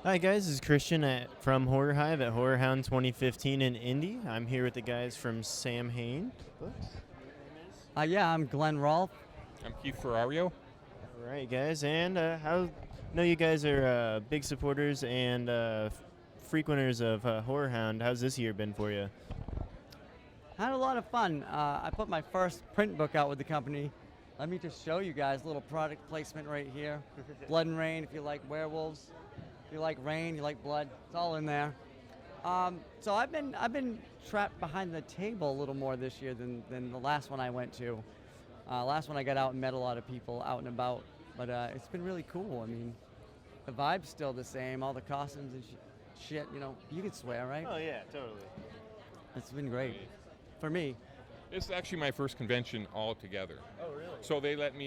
Hi guys, this is Christian from HorrorHive at HorrorHound 2015 in Indy. I'm here with the guys from Samhain Books. Yeah, I'm Glenn Rolfe. I'm Keith Ferrario. All right, guys, and how? Know you guys are big supporters and frequenters of HorrorHound. How's this year been for you? Had a lot of fun. I put my first print book out with the company. Let me just show you guys a little product placement right here. Blood and Rain, if you like werewolves. If you like rain, you like blood, it's all in there. So I've been trapped behind the table a little more this year than the last one I went to. Last one I got out and met a lot of people out and about, but it's been really cool. I mean, the vibe's still the same, all the costumes and shit, you know, you can swear, right? Oh yeah, totally. It's been great for me. This is actually my first convention altogether. Oh really? So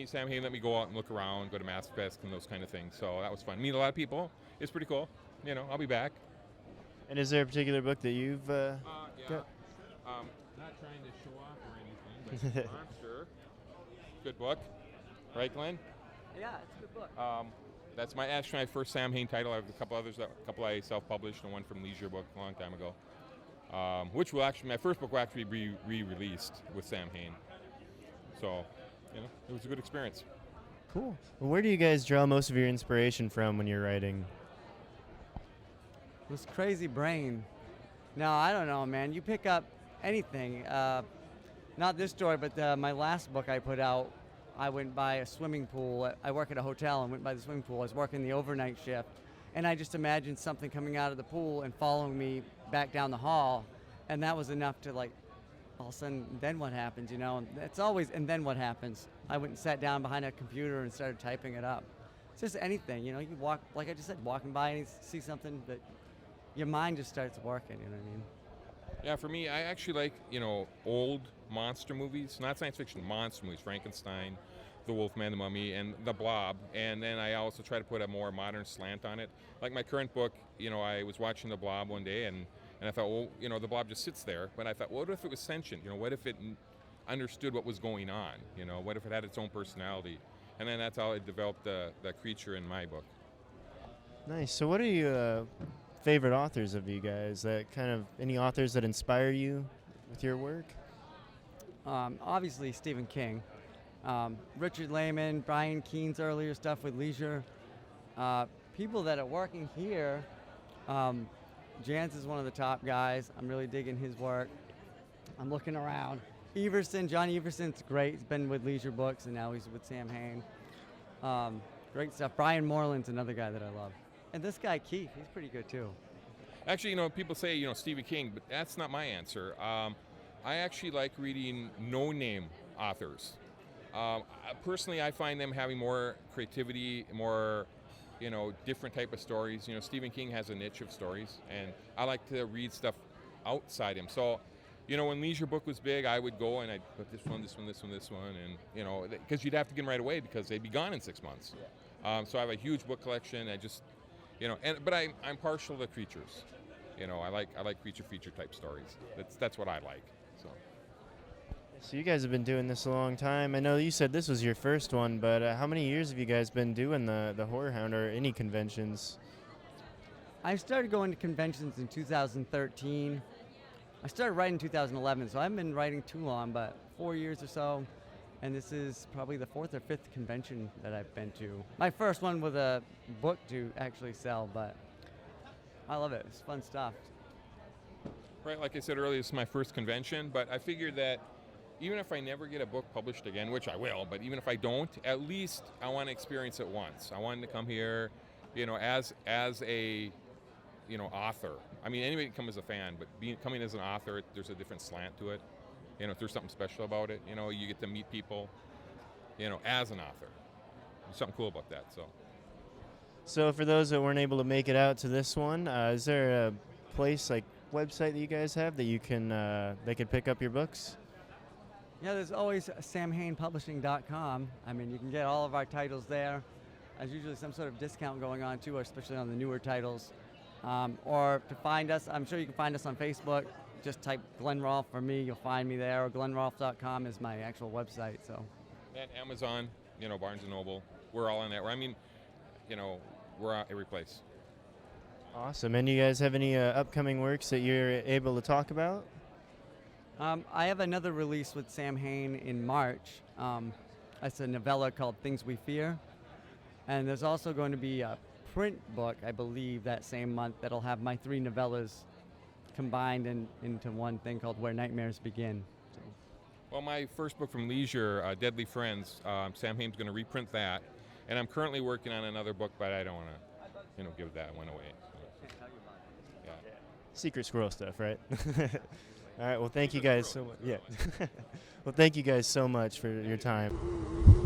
Samhain let me go out and look around, go to Mass Fest and those kind of things. So that was fun. Meet a lot of people. It's pretty cool. You know, I'll be back. And is there a particular book that you've got? Not trying to show off or anything, but Monster. Good book. Right, Glenn? Yeah, it's a good book. That's actually my first Samhain title. I have a couple others, a couple I self-published, and one from Leisure Book a long time ago. Which will actually, my first book will actually be re-released with Samhain. So, you know, it was a good experience. Cool. Well, where do you guys draw most of your inspiration from when you're writing? This crazy brain. No, I don't know, man. You pick up anything. Not this story, but my last book I put out, I went by a swimming pool. I work at a hotel and went by the swimming pool. I was working the overnight shift, and I just imagined something coming out of the pool and following me back down the hall, and that was enough to, like, all of a sudden, then what happens, you know? And it's always, and then what happens? I went and sat down behind a computer and started typing it up. It's just anything, you know? You walk, like I just said, walking by and you see something that your mind just starts working, you know what I mean? Yeah, for me, I actually like, you know, old monster movies, not science fiction, monster movies, Frankenstein, The Wolfman, The Mummy, and The Blob. And then I also try to put a more modern slant on it. Like my current book, you know, I was watching The Blob one day and I thought, well, you know, the blob just sits there. But I thought, what if it was sentient? You know, what if it understood what was going on? You know, what if it had its own personality? And then that's how I developed the creature in my book. Nice. So what are your favorite authors of you guys? That kind of any authors that inspire you with your work? Obviously, Stephen King. Richard Lehman, Brian Keene's earlier stuff with Leisure. People that are working here, Jans is one of the top guys. I'm really digging his work. I'm looking around. John Everson's great. He's been with Leisure Books, and now he's with Samhain. Great stuff. Brian Moreland's another guy that I love. And this guy, Keith, he's pretty good, too. Actually, you know, people say, you know, Stephen King, but that's not my answer. I actually like reading no-name authors. Personally, I find them having more creativity, more, you know, different type of stories. You know, Stephen King has a niche of stories, and I like to read stuff outside him. So, you know, when Leisure Book was big, I would go and I'd put this one, and, you know, because you'd have to get them right away because they'd be gone in 6 months. Yeah. So I have a huge book collection. I just, you know, but I'm partial to creatures. You know, I like creature feature type stories. That's what I like. So you guys have been doing this a long time. I know you said this was your first one, but how many years have you guys been doing the Horror Hound or any conventions? I started going to conventions in 2013. I started writing in 2011, so I haven't been writing too long, but 4 years or so. And this is probably the 4th or 5th convention that I've been to. My first one with a book to actually sell, but I love it. It's fun stuff. Right, like I said earlier, this is my first convention, but I figured that even if I never get a book published again, which I will, but even if I don't, at least I want to experience it once. I wanted to come here, you know, as a, you know, author. I mean, anybody can come as a fan, but coming as an author, there's a different slant to it. You know, if there's something special about it, you know, you get to meet people, you know, as an author. There's something cool about that, so. So for those that weren't able to make it out to this one, is there a place, like website that you guys have that you can, they can pick up your books? Yeah, there's always SamhainPublishing.com. I mean, you can get all of our titles there. There's usually some sort of discount going on, too, especially on the newer titles. Or to find us, I'm sure you can find us on Facebook. Just type Glenn Rolfe for me, you'll find me there. Or GlennRolfe.com is my actual website. So. And Amazon, you know, Barnes & Noble, we're all on that. I mean, you know, we're at every place. Awesome. And you guys have any upcoming works that you're able to talk about? I have another release with Samhain in March. It's a novella called Things We Fear. And there's also going to be a print book, I believe, that same month that'll have my 3 novellas combined into one thing called Where Nightmares Begin. So. Well, my first book from Leisure, Deadly Friends, Sam Hain's going to reprint that. And I'm currently working on another book, but I don't want to, give that one away. Yeah. Secret squirrel stuff, right? All right. Well, thank you guys so much. Yeah. Well, thank you guys so much for your time.